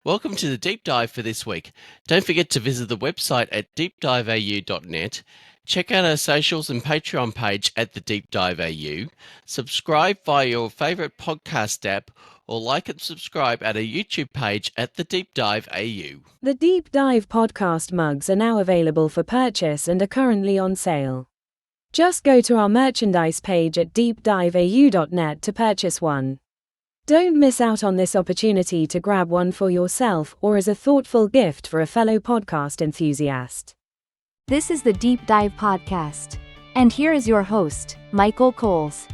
Welcome to the deep dive for this week. Don't forget to visit the website at deepdiveau.net. Check out our socials and Patreon page at the Deep Dive AU. Subscribe via your favourite podcast app or like and subscribe at our YouTube page at the Deep Dive AU. The Deep Dive podcast mugs are now available for purchase and are currently on sale. Just go to our merchandise page at deepdiveau.net to purchase one. Don't miss out on this opportunity to grab one for yourself or as a thoughtful gift for a fellow podcast enthusiast. This is the Deep Dive Podcast. And here is your host, Michael Coles.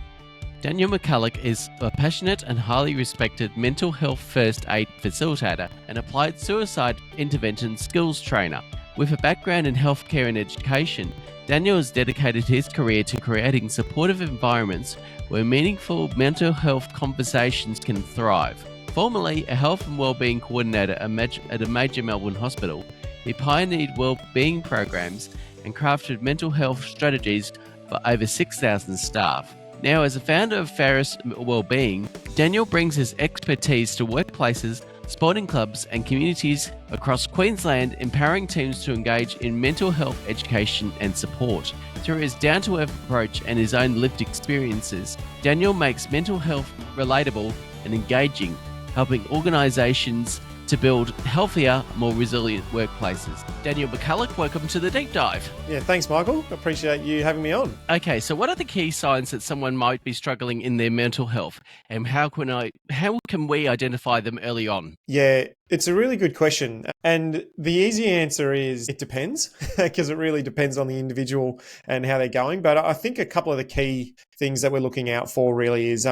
Daniel McCullough is a passionate and highly respected mental health first aid facilitator and applied suicide intervention skills trainer. With a background in healthcare and education, Daniel has dedicated his career to creating supportive environments where meaningful mental health conversations can thrive. Formerly a Health and Wellbeing Coordinator at a major Melbourne hospital, he pioneered wellbeing programs and crafted mental health strategies for over 6,000 staff. Now, as a founder of Pharus Wellbeing, Daniel brings his expertise to workplaces, sporting clubs and communities across Queensland, empowering teams to engage in mental health education and support. Through his down-to-earth approach and his own lived experiences, Daniel makes mental health relatable and engaging, helping organisations to build healthier, more resilient workplaces. Daniel McCullough, welcome to the Deep Dive. Yeah, thanks, Michael. Appreciate you having me on. Okay, so what are the key signs that someone might be struggling in their mental health, and how can we identify them early on? Yeah, it's a really good question. And the easy answer is it depends, because it really depends on the individual and how they're going. But I think a couple of the key things that we're looking out for really is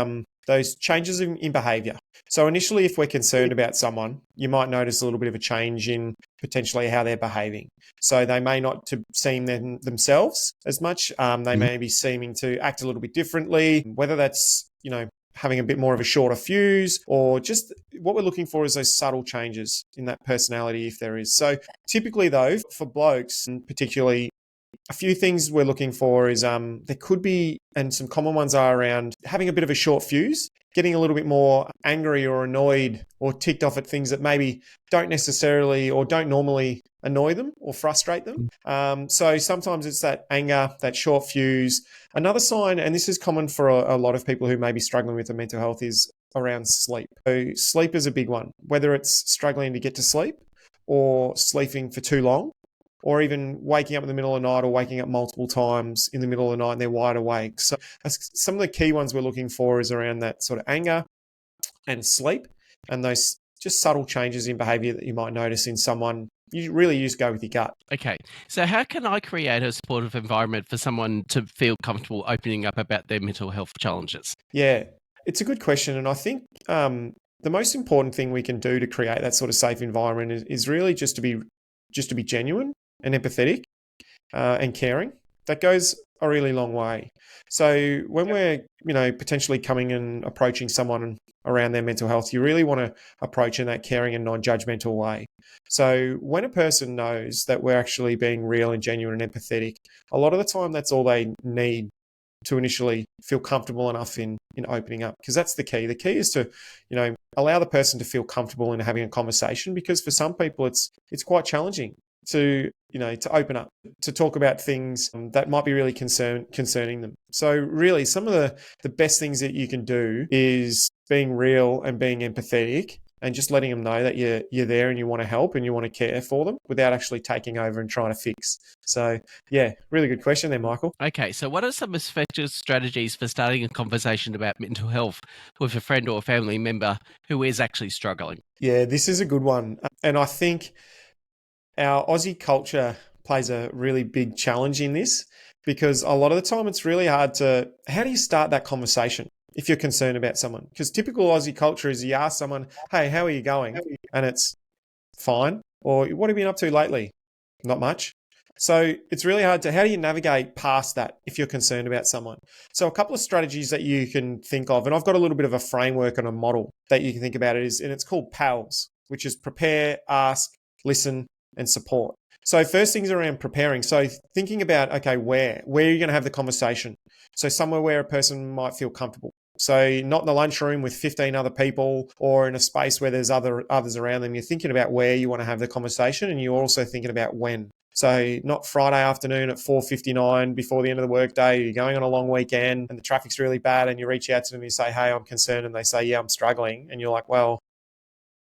those changes in behaviour. So initially, if we're concerned about someone, you might notice a little bit of a change in potentially how they're behaving. So they may not seem themselves as much. They may be seeming to act a little bit differently, whether that's, having a bit more of a shorter fuse, or just what we're looking for is those subtle changes in that personality, if there is. So typically though, for blokes, and particularly a few things we're looking for is there could be, and some common ones are around having a bit of a short fuse, getting a little bit more angry or annoyed or ticked off at things that maybe don't necessarily or don't normally annoy them or frustrate them. So sometimes it's that anger, that short fuse. Another sign, and this is common for a lot of people who may be struggling with their mental health, is around sleep. So sleep is a big one, whether it's struggling to get to sleep or sleeping for too long, or even waking up in the middle of the night or waking up multiple times in the middle of the night and they're wide awake. So some of the key ones we're looking for is around that sort of anger and sleep, and those just subtle changes in behaviour that you might notice in someone. You really just go with your gut. Okay, so how can I create a supportive environment for someone to feel comfortable opening up about their mental health challenges? Yeah, it's a good question. And I think the most important thing we can do to create that sort of safe environment is really just to be genuine and empathetic and caring. That goes a really long way. So when we're, potentially coming and approaching someone around their mental health, you really want to approach in that caring and non-judgmental way. So when a person knows that we're actually being real and genuine and empathetic, a lot of the time that's all they need to initially feel comfortable enough in opening up, because that's the key. The key is to, allow the person to feel comfortable in having a conversation, because for some people it's quite challenging to open up, to talk about things that might be really concerning them. So really, some of the best things that you can do is being real and being empathetic, and just letting them know that you're there and you want to help and you want to care for them without actually taking over and trying to fix. So yeah, really good question there, Michael. Okay, so what are some effective strategies for starting a conversation about mental health with a friend or a family member who is actually struggling? Yeah, this is a good one. And I think our Aussie culture plays a really big challenge in this, because a lot of the time it's really hard how do you start that conversation if you're concerned about someone? Because typical Aussie culture is you ask someone, hey, how are you going? And it's fine. Or what have you been up to lately? Not much. So it's really hard how do you navigate past that if you're concerned about someone? So a couple of strategies that you can think of, and I've got a little bit of a framework and a model that you can think about and it's called PALS, which is prepare, ask, listen, and support. So first things around preparing. So thinking about, okay, where are you going to have the conversation? So somewhere where a person might feel comfortable. So not in the lunchroom with 15 other people or in a space where there's others around them. You're thinking about where you want to have the conversation, and you're also thinking about when. So not Friday afternoon at 4:59 before the end of the workday, you're going on a long weekend and the traffic's really bad and you reach out to them and you say, hey, I'm concerned. And they say, yeah, I'm struggling. And you're like, well,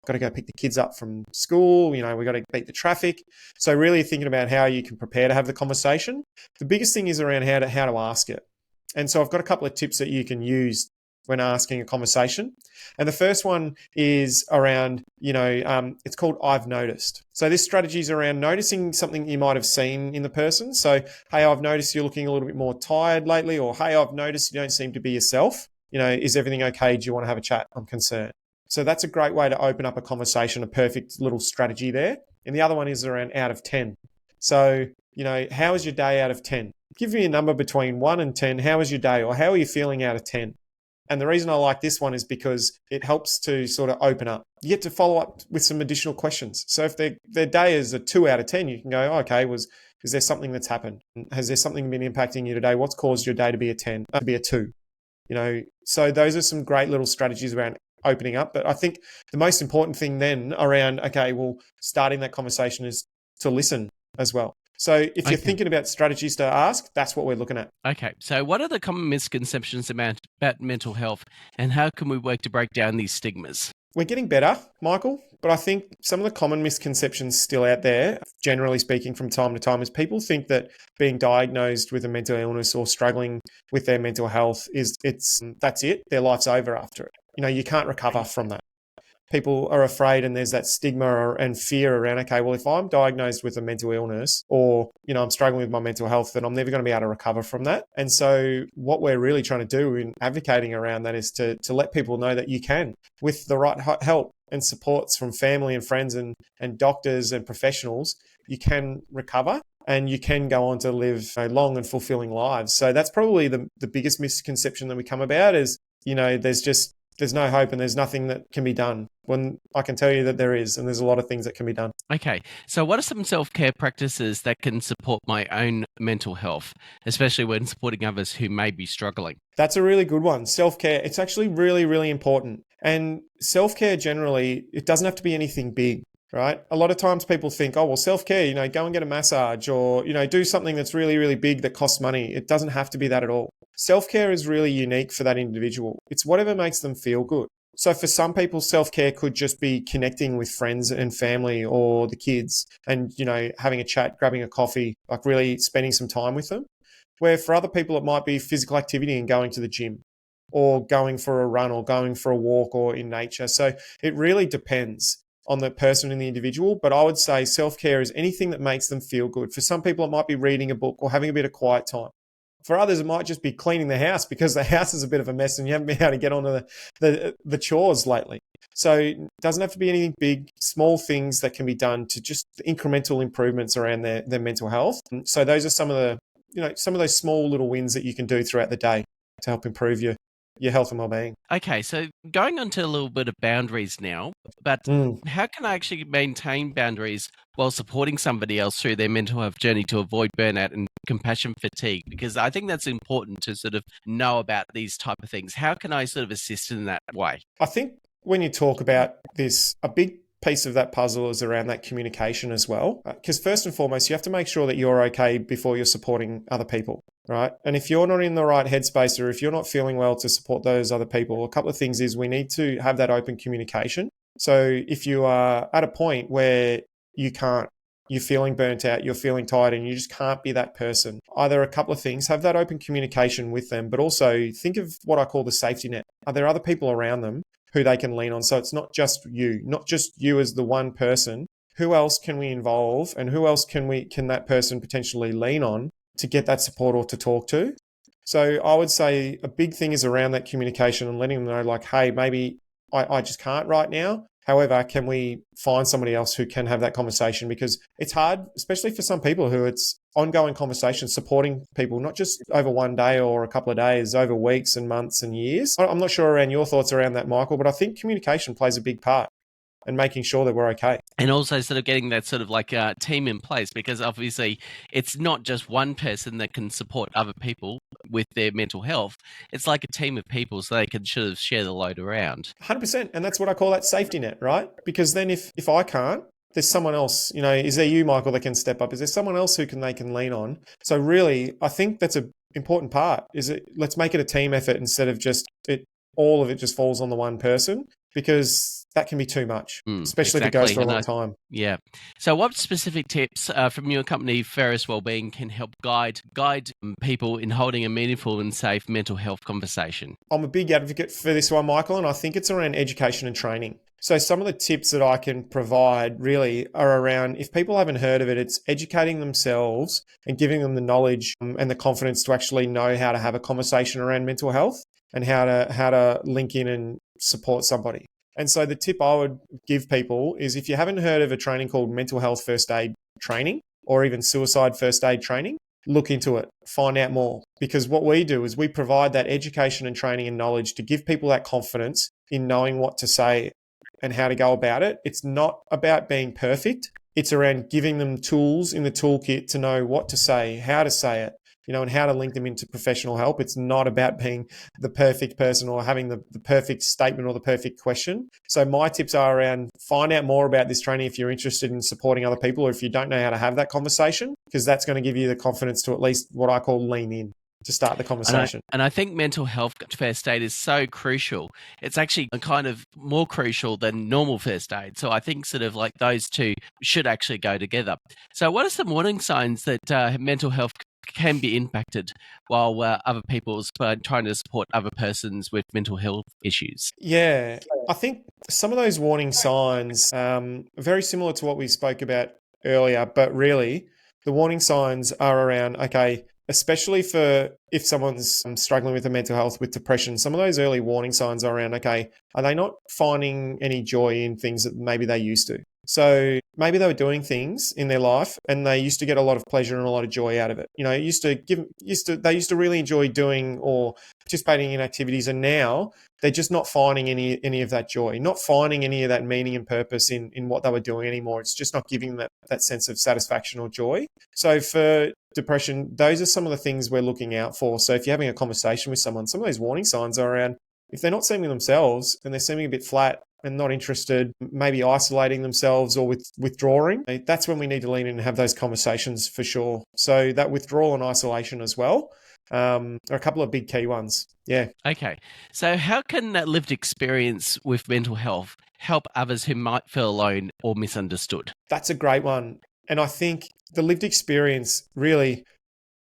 I've got to go pick the kids up from school. We've got to beat the traffic. So really thinking about how you can prepare to have the conversation. The biggest thing is around how to ask it. And so I've got a couple of tips that you can use when asking a conversation. And the first one is around, it's called I've noticed. So this strategy is around noticing something you might have seen in the person. So, hey, I've noticed you're looking a little bit more tired lately, or hey, I've noticed you don't seem to be yourself. Is everything okay? Do you want to have a chat? I'm concerned. So that's a great way to open up a conversation, a perfect little strategy there. And the other one is around out of 10. So, how is your day out of 10? Give me a number between 1 and 10. How is your day? Or how are you feeling out of 10? And the reason I like this one is because it helps to sort of open up. You get to follow up with some additional questions. So if their day is a 2 out of 10, you can go, okay, is there something that's happened? Has there something been impacting you today? What's caused your day to be a 10, to be a 2? So those are some great little strategies around opening up. But I think the most important thing then around, starting that conversation is to listen as well. So if you're thinking about strategies to ask, that's what we're looking at. Okay. So what are the common misconceptions about mental health, and how can we work to break down these stigmas? We're getting better, Michael, but I think some of the common misconceptions still out there, generally speaking from time to time, is people think that being diagnosed with a mental illness or struggling with their mental health that's it, their life's over after it. You can't recover from that. People are afraid, and there's that stigma and fear around, if I'm diagnosed with a mental illness or, I'm struggling with my mental health, then I'm never going to be able to recover from that. And so what we're really trying to do in advocating around that is to let people know that you can, with the right help and supports from family and friends and doctors and professionals, you can recover and you can go on to live long and fulfilling lives. So that's probably the biggest misconception that we come about is, there's no hope and there's nothing that can be done, when I can tell you that there is, and there's a lot of things that can be done. Okay. So what are some self-care practices that can support my own mental health, especially when supporting others who may be struggling? That's a really good one. Self-care, it's actually really, really important. And self-care generally, it doesn't have to be anything big, right? A lot of times people think, self-care, go and get a massage or, do something that's really, really big that costs money. It doesn't have to be that at all. Self-care is really unique for that individual. It's whatever makes them feel good. So for some people, self-care could just be connecting with friends and family or the kids and, having a chat, grabbing a coffee, like really spending some time with them. Where for other people, it might be physical activity and going to the gym or going for a run or going for a walk or in nature. So it really depends on the person and the individual. But I would say self-care is anything that makes them feel good. For some people, it might be reading a book or having a bit of quiet time. For others, it might just be cleaning the house because the house is a bit of a mess and you haven't been able to get onto the chores lately. So it doesn't have to be anything big, small things that can be done to just incremental improvements around their mental health. So those are some of those small little wins that you can do throughout the day to help improve your health and well-being. Okay, so going on to a little bit of boundaries now, but how can I actually maintain boundaries while supporting somebody else through their mental health journey to avoid burnout and compassion fatigue? Because I think that's important to sort of know about these type of things. How can I sort of assist in that way? I think when you talk about this, a big piece of that puzzle is around that communication as well. Because first and foremost, you have to make sure that you're okay before you're supporting other people, right? And if you're not in the right headspace or if you're not feeling well to support those other people, a couple of things is we need to have that open communication. So if you are at a point where you're feeling burnt out, you're feeling tired, and you just can't be that person, either a couple of things, have that open communication with them, but also think of what I call the safety net. Are there other people around them who they can lean on? So it's not just you as the one person. Who else can we involve, and who else can that person potentially lean on to get that support or to talk to? So I would say a big thing is around that communication and letting them know, like, hey, maybe I just can't right now. However, can we find somebody else who can have that conversation? Because it's hard, especially for some people who it's ongoing conversation, supporting people, not just over one day or a couple of days, over weeks and months and years. I'm not sure around your thoughts around that, Michael, but I think communication plays a big part and making sure that we're okay. And also sort of getting that sort of like team in place, because obviously it's not just one person that can support other people. with their mental health, it's like a team of people so they can sort of share the load around. 100%. And that's what I call that safety net, right? Because then if I can't, there's someone else, is there you, Michael, that can step up? Is there someone else they can lean on? So really, I think that's an important part, let's make it a team effort instead of all of it just falls on the one person, because that can be too much, especially if it goes for a long time. Yeah. So what specific tips from your company, Pharus Wellbeing, can help guide people in holding a meaningful and safe mental health conversation? I'm a big advocate for this one, Michael, and I think it's around education and training. So some of the tips that I can provide really are around, if people haven't heard of it, it's educating themselves and giving them the knowledge and the confidence to actually know how to have a conversation around mental health and how to link in and support somebody. And so the tip I would give people is, if you haven't heard of a training called mental health first aid training or even suicide first aid training, look into it, find out more. Because what we do is we provide that education and training and knowledge to give people that confidence in knowing what to say and how to go about it. It's not about being perfect. It's around giving them tools in the toolkit to know what to say, how to say it, and how to link them into professional help. It's not about being the perfect person or having the perfect statement or the perfect question. So my tips are around, find out more about this training if you're interested in supporting other people, or if you don't know how to have that conversation, because that's going to give you the confidence to at least what I call lean in to start the conversation. And I think mental health first aid is so crucial. It's actually kind of more crucial than normal first aid. So I think sort of like those two should actually go together. So what are some warning signs that mental health can be impacted while other people's trying to support other persons with mental health issues? Yeah, I think some of those warning signs are very similar to what we spoke about earlier, but really the warning signs are around, especially for if someone's struggling with the mental health, with depression, some of those early warning signs are around, are they not finding any joy in things that maybe they used to? So maybe they were doing things in their life and they used to get a lot of pleasure and a lot of joy out of it. They used to really enjoy doing or participating in activities, and now they're just not finding any of that joy, not finding any of that meaning and purpose in what they were doing anymore. It's just not giving them that sense of satisfaction or joy. So for depression, those are some of the things we're looking out for. So if you're having a conversation with someone, some of those warning signs are around, if they're not seeming themselves and they're seeming a bit flat and not interested, maybe isolating themselves or withdrawing, that's when we need to lean in and have those conversations for sure. So that withdrawal and isolation as well are a couple of big key ones. Yeah. Okay. So how can that lived experience with mental health help others who might feel alone or misunderstood? That's a great one. And I think the lived experience really,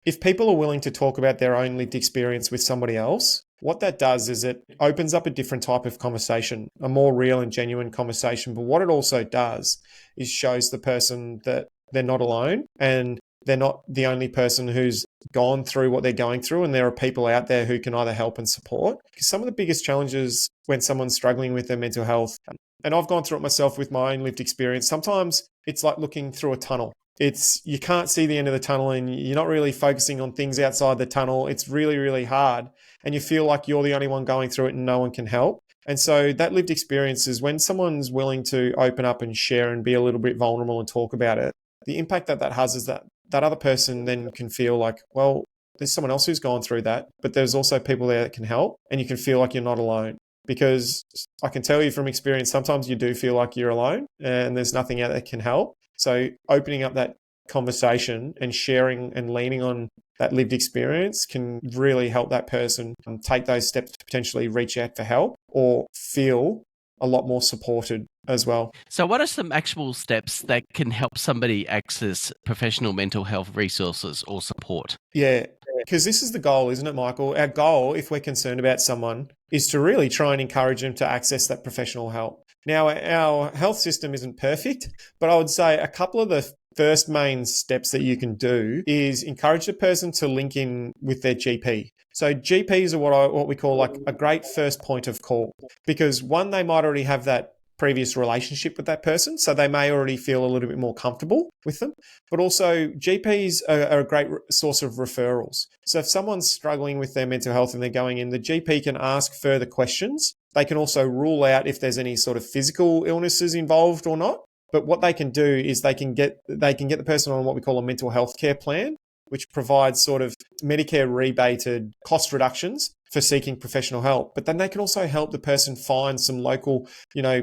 if people are willing to talk about their own lived experience with somebody else, what that does is it opens up a different type of conversation, a more real and genuine conversation. But what it also does is shows the person that they're not alone and they're not the only person who's gone through what they're going through, and there are people out there who can either help and support. Because some of the biggest challenges when someone's struggling with their mental health, and I've gone through it myself with my own lived experience, sometimes it's like looking through a tunnel. You can't see the end of the tunnel and you're not really focusing on things outside the tunnel. It's really, really hard. And you feel like you're the only one going through it and no one can help. And so that lived experience is when someone's willing to open up and share and be a little bit vulnerable and talk about it, the impact that has is that other person then can feel like, well, there's someone else who's gone through that, but there's also people there that can help, and you can feel like you're not alone. Because I can tell you from experience, sometimes you do feel like you're alone and there's nothing out that can help. So opening up that conversation and sharing and leaning on that lived experience can really help that person take those steps to potentially reach out for help or feel a lot more supported as well. So what are some actual steps that can help somebody access professional mental health resources or support? Yeah, because this is the goal, isn't it, Michael? Our goal, if we're concerned about someone, is to really try and encourage them to access that professional help. Now, our health system isn't perfect, but I would say a couple of the first main steps that you can do is encourage the person to link in with their GP. So GPs are what we call like a great first point of call, because one, they might already have that previous relationship with that person, so they may already feel a little bit more comfortable with them. But also GPs are a great source of referrals. So if someone's struggling with their mental health and they're going in, the GP can ask further questions. They can also rule out if there's any sort of physical illnesses involved or not. But what they can do is they can get the person on what we call a mental health care plan. which provides sort of Medicare rebated cost reductions for seeking professional help. But then they can also help the person find some local,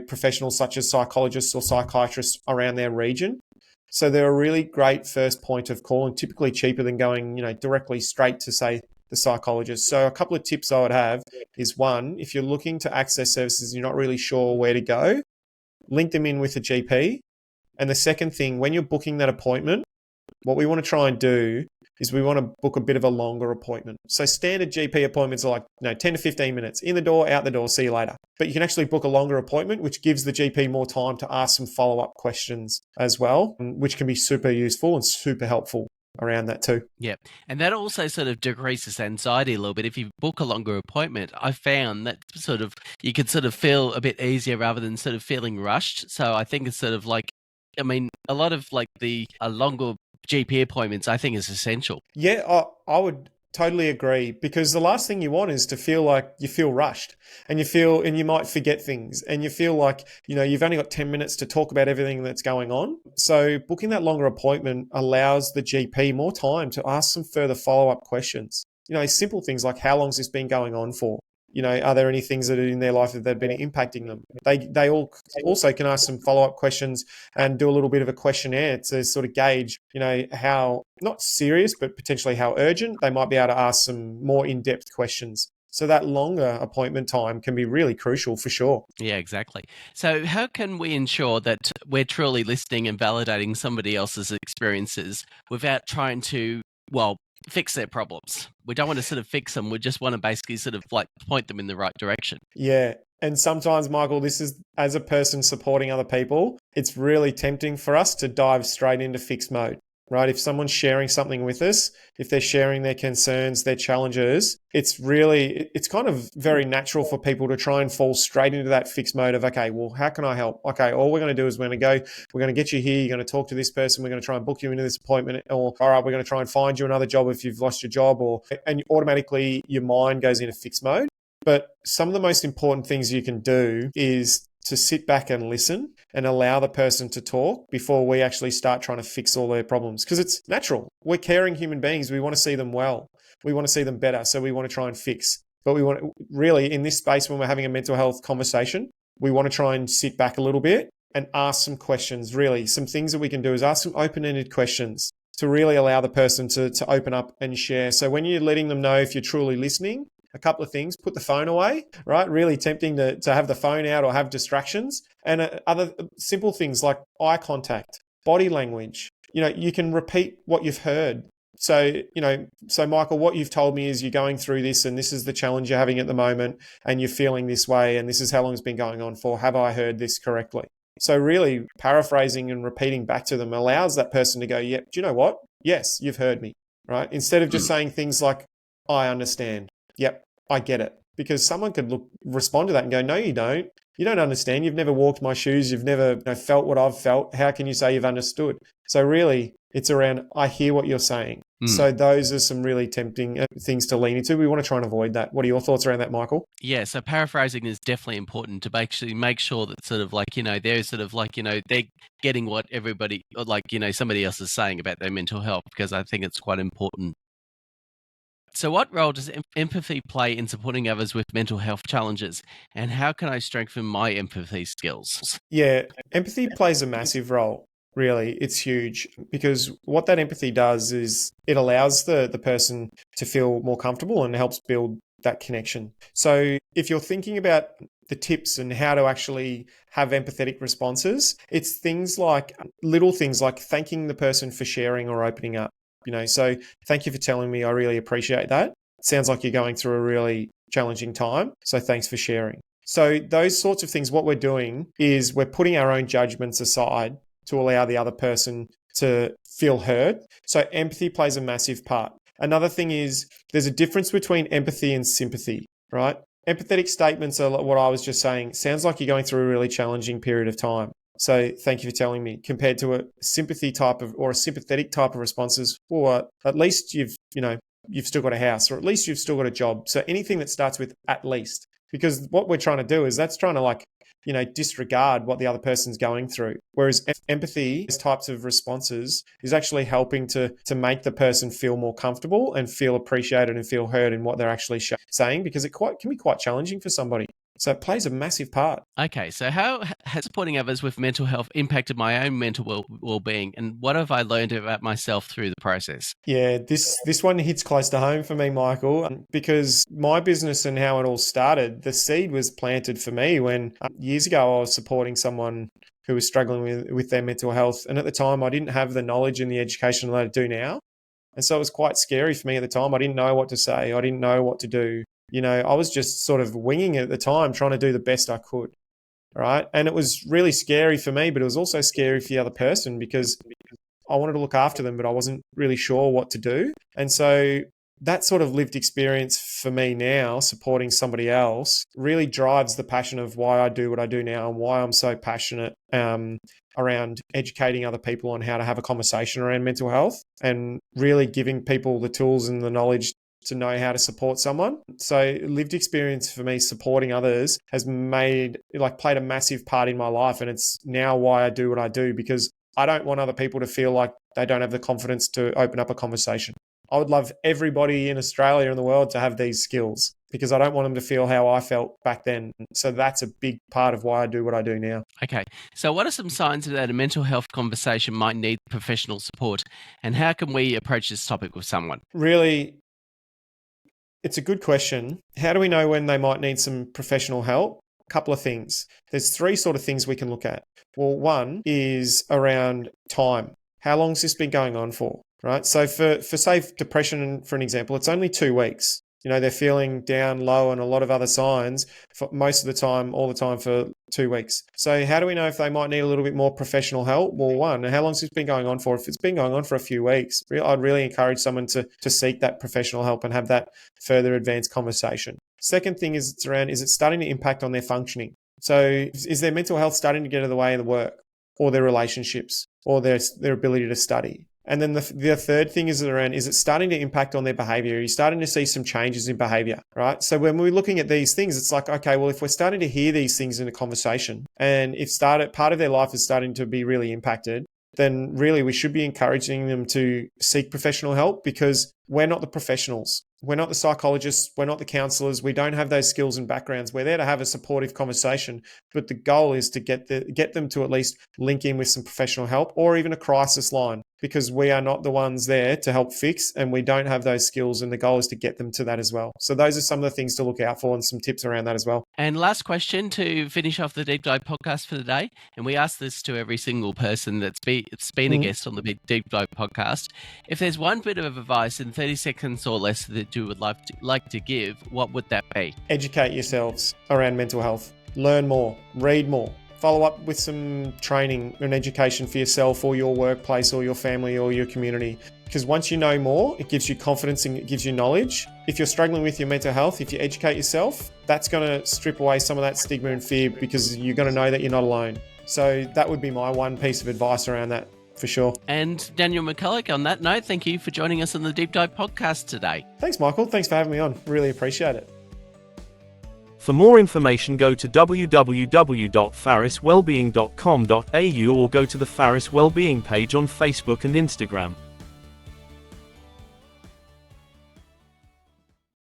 professionals such as psychologists or psychiatrists around their region. So they're a really great first point of call and typically cheaper than going, directly straight to, say, the psychologist. So a couple of tips I would have is, one, if you're looking to access services, you're not really sure where to go, link them in with a GP. And the second thing, when you're booking that appointment, what we want to try and do is we want to book a bit of a longer appointment. So standard GP appointments are like 10 to 15 minutes, in the door, out the door, see you later. But you can actually book a longer appointment, which gives the GP more time to ask some follow-up questions as well, which can be super useful and super helpful around that too. Yeah. And that also sort of decreases anxiety a little bit. If you book a longer appointment, I found that sort of you could sort of feel a bit easier rather than sort of feeling rushed. So I think it's sort of like, a lot of like the longer GP appointments, I think, is essential. Yeah, I would totally agree, because the last thing you want is to feel like you feel rushed and you might forget things and you feel like, you've only got 10 minutes to talk about everything that's going on. So booking that longer appointment allows the GP more time to ask some further follow-up questions. Simple things like, how long has this been going on for? Are there any things that are in their life that have been impacting them? They all also can ask some follow-up questions and do a little bit of a questionnaire to sort of gauge, how, not serious, but potentially how urgent. They might be able to ask some more in-depth questions. So that longer appointment time can be really crucial for sure. Yeah, exactly. So how can we ensure that we're truly listening and validating somebody else's experiences without trying to, fix their problems? We don't want to sort of fix them. We just want to basically sort of like point them in the right direction. Yeah. And sometimes, Michael, this is, as a person supporting other people, it's really tempting for us to dive straight into fix mode, right? If someone's sharing something with us, if they're sharing their concerns, their challenges, it's kind of very natural for people to try and fall straight into that fix mode of, okay, well, how can I help? Okay, all we're going to do is we're going to get you here, you're going to talk to this person, we're going to try and book you into this appointment, or all right, we're going to try and find you another job if you've lost your job, and automatically your mind goes into fix mode. But some of the most important things you can do is to sit back and listen and allow the person to talk before we actually start trying to fix all their problems. Because it's natural. We're caring human beings. We want to see them well. We want to see them better. So we want to try and fix. But we want to, really, in this space, when we're having a mental health conversation, we want to try and sit back a little bit and ask some questions. Really, some things that we can do is ask some open-ended questions to really allow the person to open up and share. So when you're letting them know if you're truly listening, a couple of things: put the phone away, right? Really tempting to have the phone out or have distractions. And other simple things like eye contact, body language. You can repeat what you've heard. So, Michael, what you've told me is you're going through this and this is the challenge you're having at the moment and you're feeling this way and this is how long it's been going on for. Have I heard this correctly? So really paraphrasing and repeating back to them allows that person to go, yep, do you know what? Yes, you've heard me, right? Instead of just saying things like, I understand. Yep, I get it. Because someone could respond to that and go, no, you don't. You don't understand. You've never walked my shoes. You've never felt what I've felt. How can you say you've understood? So really, it's around, I hear what you're saying. So those are some really tempting things to lean into. We want to try and avoid that. What are your thoughts around that, Michael? Yeah, so paraphrasing is definitely important to actually make sure that sort of like, they're sort of like, they're getting what everybody, or like, somebody else is saying about their mental health, because I think it's quite important. So what role does empathy play in supporting others with mental health challenges? And how can I strengthen my empathy skills? Yeah, empathy plays a massive role. Really, it's huge, because what that empathy does is it allows the person to feel more comfortable and helps build that connection. So if you're thinking about the tips and how to actually have empathetic responses, it's little things like thanking the person for sharing or opening up. So thank you for telling me. I really appreciate that. It sounds like you're going through a really challenging time. So thanks for sharing. So those sorts of things, what we're doing is we're putting our own judgments aside to allow the other person to feel heard. So empathy plays a massive part. Another thing is there's a difference between empathy and sympathy, right? Empathetic statements are what I was just saying. Sounds like you're going through a really challenging period of time. So thank you for telling me, compared to a sympathy type of, or a sympathetic type of responses, or at least you've still got a house, or at least you've still got a job. So anything that starts with at least, because what we're trying to do is that's trying to disregard what the other person's going through. Whereas empathy, these types of responses, is actually helping to make the person feel more comfortable and feel appreciated and feel heard in what they're actually saying, because it can be quite challenging for somebody. So it plays a massive part. Okay, so how has supporting others with mental health impacted my own mental well-being, and what have I learned about myself through the process? Yeah, this one hits close to home for me, Michael, because my business and how it all started, the seed was planted for me when years ago I was supporting someone who was struggling with their mental health. And at the time, I didn't have the knowledge and the education that I do now. And so it was quite scary for me at the time. I didn't know what to say. I didn't know what to do. I was just sort of winging it at the time, trying to do the best I could. Right. And it was really scary for me, but it was also scary for the other person because I wanted to look after them, but I wasn't really sure what to do. And so that sort of lived experience for me now, supporting somebody else, really drives the passion of why I do what I do now and why I'm so passionate around educating other people on how to have a conversation around mental health and really giving people the tools and the knowledge to know how to support someone. So lived experience for me supporting others has played a massive part in my life. And it's now why I do what I do, because I don't want other people to feel like they don't have the confidence to open up a conversation. I would love everybody in Australia and the world to have these skills, because I don't want them to feel how I felt back then. So that's a big part of why I do what I do now. Okay, so what are some signs that a mental health conversation might need professional support, and how can we approach this topic with someone? Really, it's a good question. How do we know when they might need some professional help? A couple of things. There's three sort of things we can look at. Well, one is around time. How long's this been going on for, right? So for say, depression, for an example, it's only 2 weeks. They're feeling down, low, and a lot of other signs for most of the time, all the time for 2 weeks. So how do we know if they might need a little bit more professional help? Well, one, how long's this been going on for? If it's been going on for a few weeks, I'd really encourage someone to seek that professional help and have that further advanced conversation. Second thing is is it starting to impact on their functioning? So is their mental health starting to get in the way of the work or their relationships or their ability to study? And then the third thing is it starting to impact on their behavior? Are you starting to see some changes in behavior, right? So when we're looking at these things, it's like, okay, well, if we're starting to hear these things in a conversation and part of their life is starting to be really impacted, then really we should be encouraging them to seek professional help, because we're not the professionals. We're not the psychologists. We're not the counselors. We don't have those skills and backgrounds. We're there to have a supportive conversation, but the goal is to get them to at least link in with some professional help or even a crisis line, because we are not the ones there to help fix, and we don't have those skills, and the goal is to get them to that as well. So those are some of the things to look out for and some tips around that as well. And last question to finish off the Deep Dive podcast for the day, and we ask this to every single person that's been a guest on the Deep Dive podcast. If there's one bit of advice in 30 seconds or less that you would like to give, what would that be? Educate yourselves around mental health. Learn more. Read more. Follow up with some training and education for yourself or your workplace or your family or your community. Because once you know more, it gives you confidence and it gives you knowledge. If you're struggling with your mental health, if you educate yourself, that's going to strip away some of that stigma and fear, because you're going to know that you're not alone. So that would be my one piece of advice around that, for sure. And Daniel McCullough, on that note, thank you for joining us on the Deep Dive podcast today. Thanks, Michael. Thanks for having me on. Really appreciate it. For more information, go to www.pharuswellbeing.com.au or go to the Pharus Wellbeing page on Facebook and Instagram.